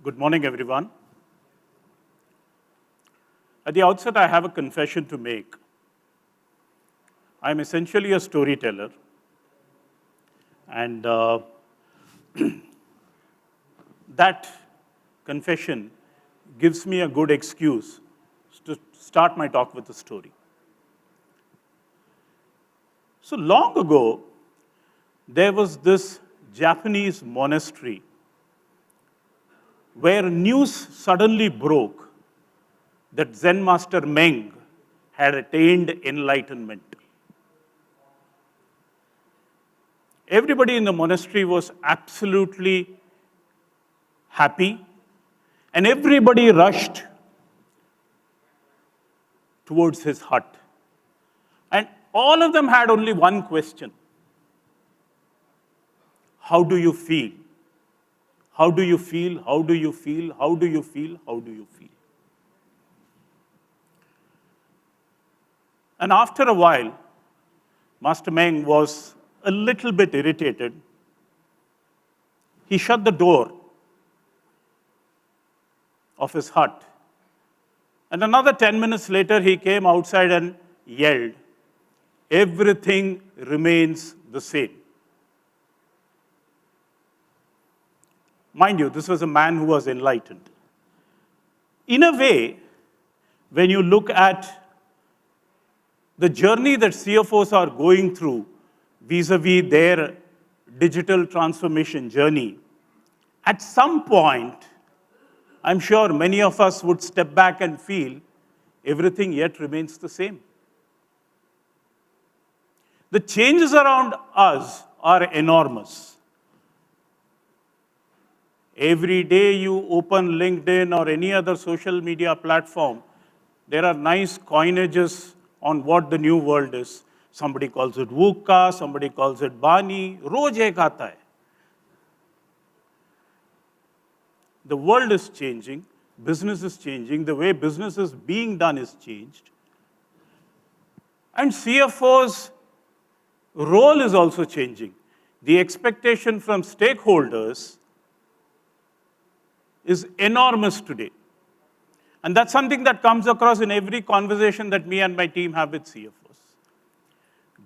Good morning, everyone. At the outset, I have a confession to make. I'm essentially a storyteller, and that confession gives me a good excuse to start my talk with a story. So long ago, there was this Japanese monastery where news suddenly broke that Zen Master Meng had attained enlightenment. Everybody in the monastery was absolutely happy, and everybody rushed towards his hut. And all of them had only one question. How do you feel? How do you feel? How do you feel? How do you feel? How do you feel? And after a while, Master Meng was a little bit irritated. He shut the door of his hut. And another 10 minutes later, he came outside and yelled, "Everything remains the same." Mind you, this was a man who was enlightened. In a way, when you look at the journey that CFOs are going through vis-a-vis their digital transformation journey, at some point, I'm sure many of us would step back and feel everything yet remains the same. The changes around us are enormous. Every day you open LinkedIn or any other social media platform, there are nice coinages on what the new world is. Somebody calls it VUCA, somebody calls it Bani. Roj ek aata hai. The world is changing, business is changing, the way business is being done is changed. And CFO's role is also changing. The expectation from stakeholders is enormous today. And that's something that comes across in every conversation that me and my team have with CFOs.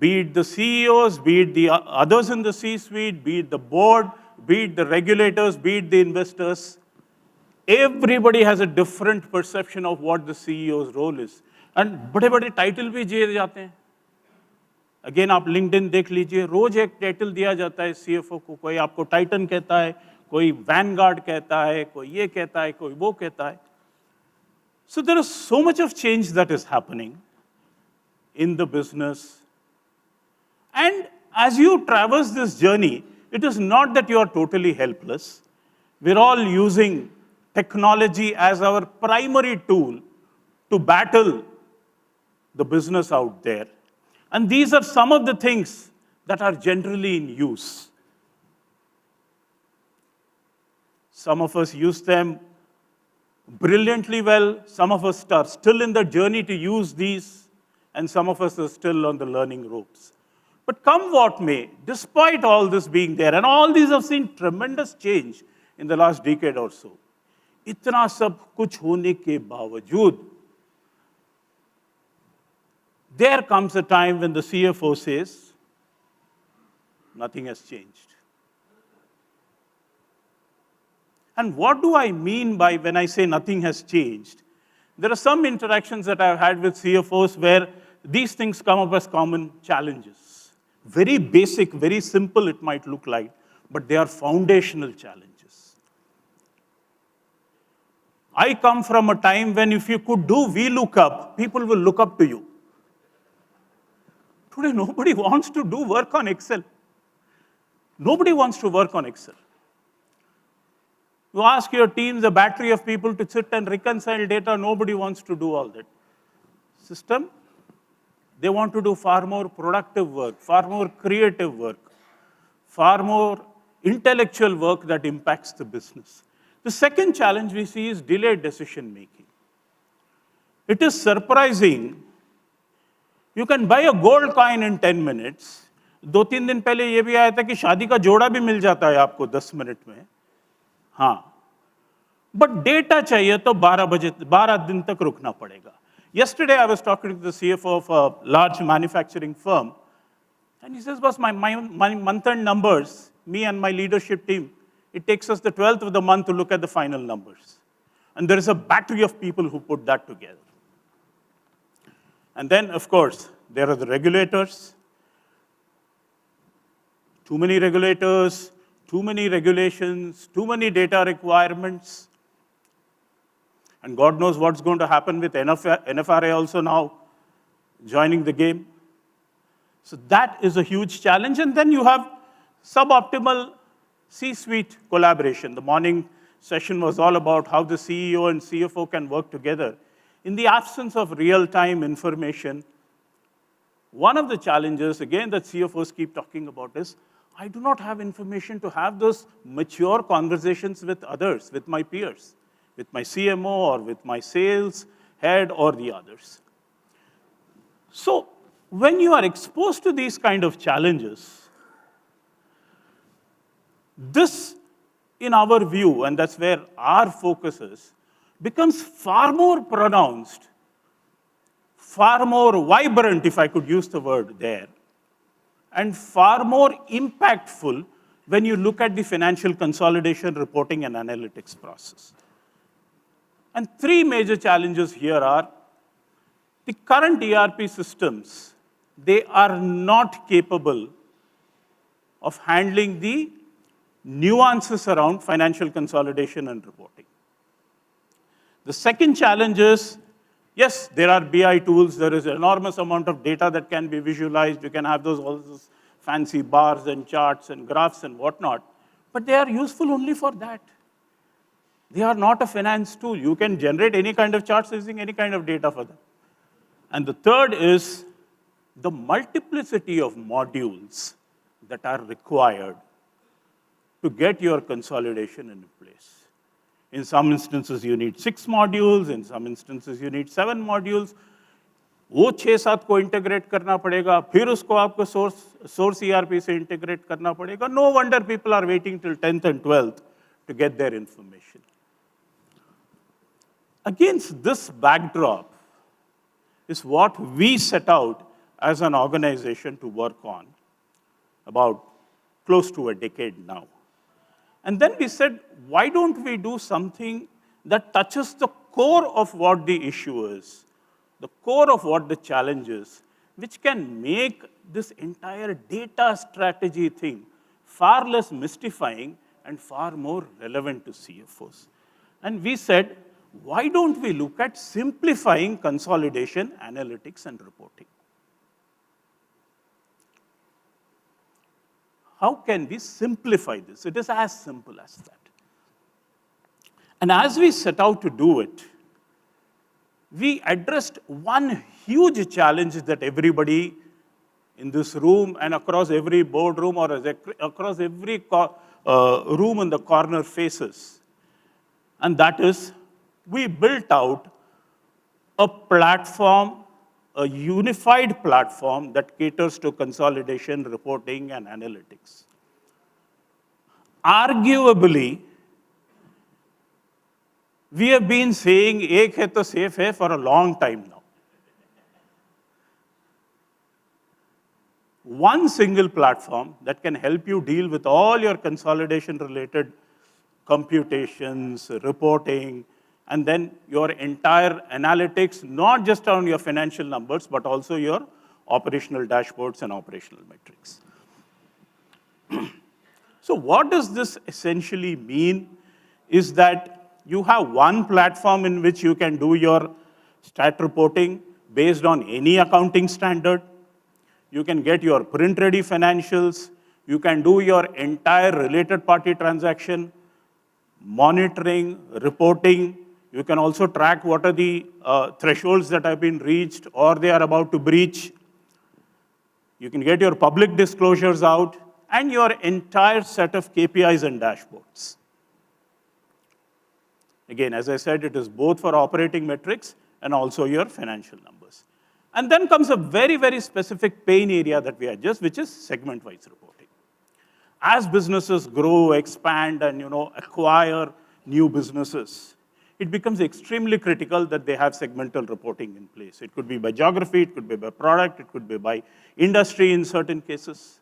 Be it the CEOs, be it the others in the C-suite, be it the board, be it the regulators, be it the investors, everybody has a different perception of what the CEO's role is. And बड़े-बड़े title भी दिए जाते हैं. Again, आप LinkedIn देख लीजिए, रोज एक title दिया जाता है CFO को. कोई आपको Titan कहता है, कोई Vanguard कहता है, कोई ये कहता है, कोई वो कहता है. So there is so much of change that is happening in the business. And as you traverse this journey, it is not that you are totally helpless. We're all using technology as our primary tool to battle the business out there. And these are some of the things that are generally in use. Some of us use them brilliantly well. Some of us are still in the journey to use these, and some of us are still on the learning ropes. But come what may, despite all this being there, and all these have seen tremendous change in the last decade or so, इतना सब कुछ होने के बावजूद, there comes a time when the CFO says, nothing has changed. And what do I mean by when I say nothing has changed? There are some interactions that I've had with CFOs where these things come up as common challenges. Very basic, very simple it might look like, but they are foundational challenges. I come from a time when if you could do VLOOKUP, people will look up to you. Today, nobody wants to do work on Excel. Nobody wants to work on Excel. You ask your teams, a battery of people to sit and reconcile data, nobody wants to do all that. System, they want to do far more productive work, far more creative work, far more intellectual work that impacts the business. The second challenge we see is delayed decision making. It is surprising. You can buy a gold coin in 10 minutes. 2-3 दिन पहले ये भी आया था कि शादी का जोड़ा भी मिल जाता है आपको 10 मिनट में. हाँ. But data चाहिए तो 12 दिन तक रुकना पड़ेगा. Yesterday, I was talking to the CFO of a large manufacturing firm, and he says, boss, my month-end numbers, me and my leadership team, it takes us the 12th of the month to look at the final numbers. And there is a battery of people who put that together. And then, of course, there are the regulators. Too many regulators, too many regulations, too many data requirements. And God knows what's going to happen with NFRA also now joining the game. So that is a huge challenge. And then you have suboptimal C-suite collaboration. The morning session was all about how the CEO and CFO can work together. In the absence of real-time information, one of the challenges, again, that CFOs keep talking about is, I do not have information to have those mature conversations with others, with my peers, with my CMO or with my sales head or the others. So when you are exposed to these kind of challenges, this, in our view, and that's where our focus is, becomes far more pronounced, far more vibrant, if I could use the word there, and far more impactful when you look at the financial consolidation, reporting, and analytics process. And three major challenges here are, the current ERP systems, they are not capable of handling the nuances around financial consolidation and reporting. The second challenge is, yes, there are BI tools, there is an enormous amount of data that can be visualized, you can have all those fancy bars and charts and graphs and whatnot, but they are useful only for that. They are not a finance tool. You can generate any kind of charts using any kind of data for them. And the third is the multiplicity of modules that are required to get your consolidation in place. In some instances, you need 6 modules. In some instances, you need 7 modules. वो 6-7 को integrate करना पड़ेगा, फिर उसको आपको source ERP से integrate करना पड़ेगा. No wonder people are waiting till 10th and 12th to get their information. Against this backdrop is what we set out as an organization to work on about close to a decade now. And then we said, why don't we do something that touches the core of what the issue is, the core of what the challenge is, which can make this entire data strategy thing far less mystifying and far more relevant to CFOs. And we said, why don't we look at simplifying consolidation, analytics, and reporting? How can we simplify this? It is as simple as that. And as we set out to do it, we addressed one huge challenge that everybody in this room and across every boardroom or across every room in the corner faces. And that is, we built out a platform, a unified platform that caters to consolidation, reporting, and analytics. Arguably, we have been saying ek hai to safe hai for a long time now. One single platform that can help you deal with all your consolidation-related computations, reporting, and then your entire analytics, not just on your financial numbers, but also your operational dashboards and operational metrics. So what does this essentially mean is that you have one platform in which you can do your stat reporting based on any accounting standard. You can get your print-ready financials. You can do your entire related party transaction, monitoring, reporting. You can also track what are the thresholds that have been reached or they are about to breach. You can get your public disclosures out and your entire set of KPIs and dashboards. Again, as I said, it is both for operating metrics and also your financial numbers. And then comes a very, very specific pain area that we address, which is segment-wise reporting. As businesses grow, expand, and acquire, new businesses, it becomes extremely critical that they have segmental reporting in place. It could be by geography, it could be by product, it could be by industry in certain cases.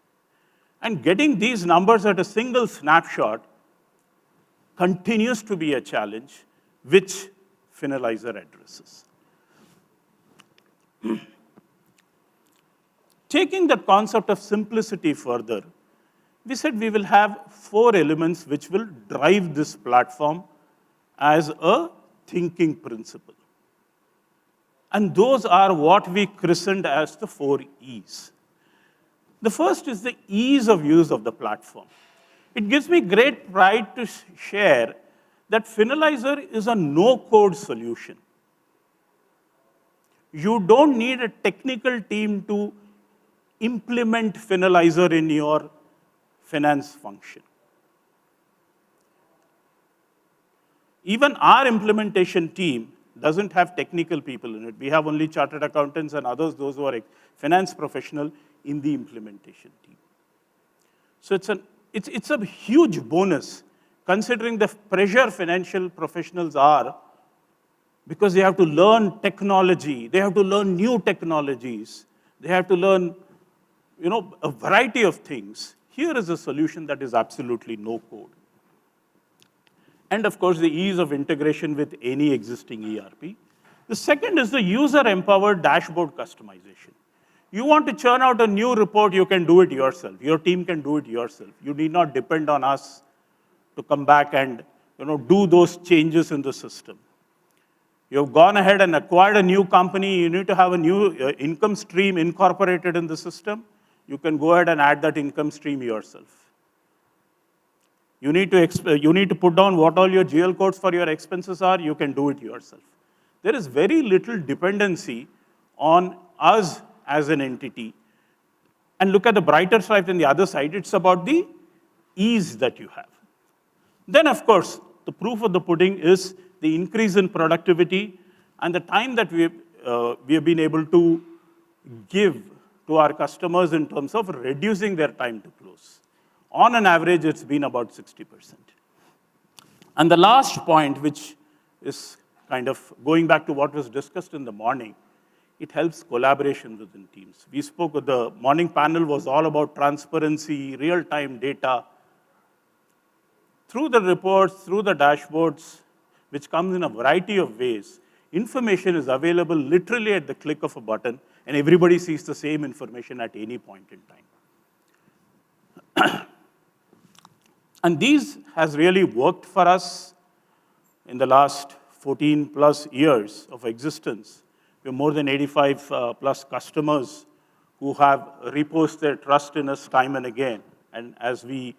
And getting these numbers at a single snapshot continues to be a challenge, which FinAlyzer addresses. Taking that concept of simplicity further, we said we will have 4 elements which will drive this platform as a thinking principle. And those are what we christened as the 4 E's. The first is the ease of use of the platform. It gives me great pride to share that FinAlyzer is a no-code solution. You don't need a technical team to implement FinAlyzer in your finance function. Even our implementation team doesn't have technical people in it. We have only chartered accountants and others, those who are finance professional in the implementation team. So it's a huge bonus considering the pressure financial professionals are, because they have to learn technology, they have to learn new technologies, they have to learn a variety of things. Here is a solution that is absolutely no code. And of course, the ease of integration with any existing ERP. The second is the user-empowered dashboard customization. You want to churn out a new report, you can do it yourself. Your team can do it yourself. You need not depend on us to come back and do those changes in the system. You've gone ahead and acquired a new company, you need to have a new income stream incorporated in the system. You can go ahead and add that income stream yourself. You need to put down what all your GL codes for your expenses are, you can do it yourself. There is very little dependency on us as an entity. And look at the brighter side on the other side, it's about the ease that you have. Then, of course, the proof of the pudding is the increase in productivity and the time that we have been able to give to our customers in terms of reducing their time to close. On an average, it's been about 60%. And the last point, which is kind of going back to what was discussed in the morning, it helps collaboration within teams. We spoke with the morning panel was all about transparency, real-time data. Through the reports, through the dashboards, which comes in a variety of ways, information is available literally at the click of a button, and everybody sees the same information at any point in time. And these has really worked for us in the last 14 plus years of existence. We have more than 85 plus customers who have reposed their trust in us time and again. And as we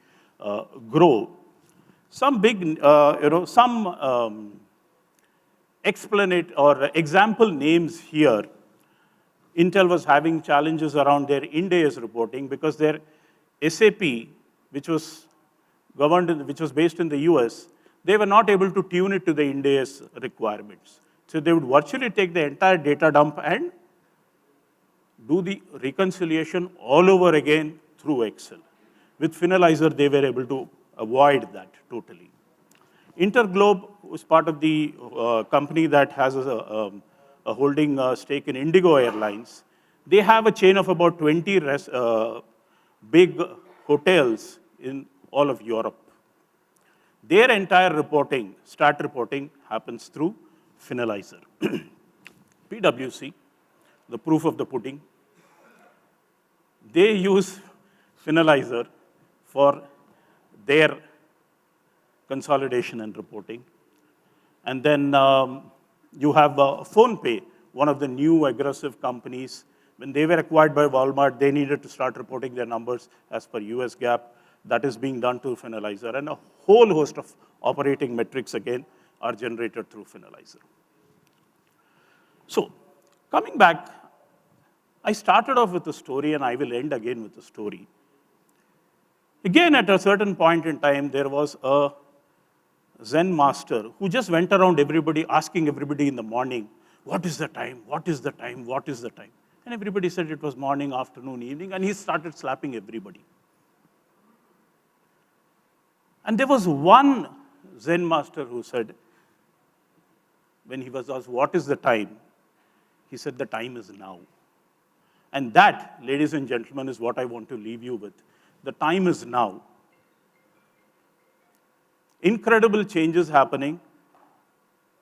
grow, some big, explanate or example names here. Intel was having challenges around their Ind AS reporting because their SAP, which was based in the US, they were not able to tune it to the Ind AS requirements. So they would virtually take the entire data dump and do the reconciliation all over again through Excel. With FinAlyzer, they were able to avoid that totally. Interglobe was part of the company that has a holding stake in Indigo Airlines. They have a chain of about 20 big hotels in all of Europe. Their entire reporting, stat reporting, happens through FinAlyzer. PwC, the proof of the pudding, they use FinAlyzer for their consolidation and reporting. And then you have PhonePe, one of the new aggressive companies. When they were acquired by Walmart, they needed to start reporting their numbers as per US GAAP. That is being done to FinAlyzer. And a whole host of operating metrics, again, are generated through FinAlyzer. So, coming back, I started off with a story, and I will end again with a story. Again, at a certain point in time, there was a Zen master who just went around everybody, asking everybody in the morning, what is the time, what is the time, what is the time? And everybody said it was morning, afternoon, evening, and he started slapping everybody. And there was one Zen master who said, when he was asked, what is the time? He said, the time is now. And that, ladies and gentlemen, is what I want to leave you with. The time is now. Incredible changes happening.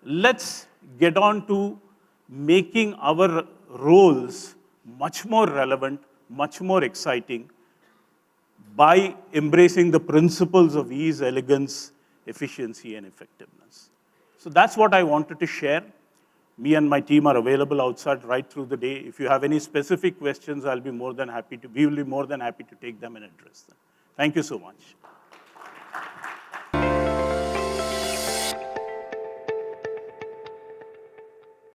Let's get on to making our roles much more relevant, much more exciting by embracing the principles of ease, elegance, efficiency, and effectiveness. So that's what I wanted to share. Me and my team are available outside right through the day. If you have any specific questions, we will be more than happy to take them and address them. Thank you so much.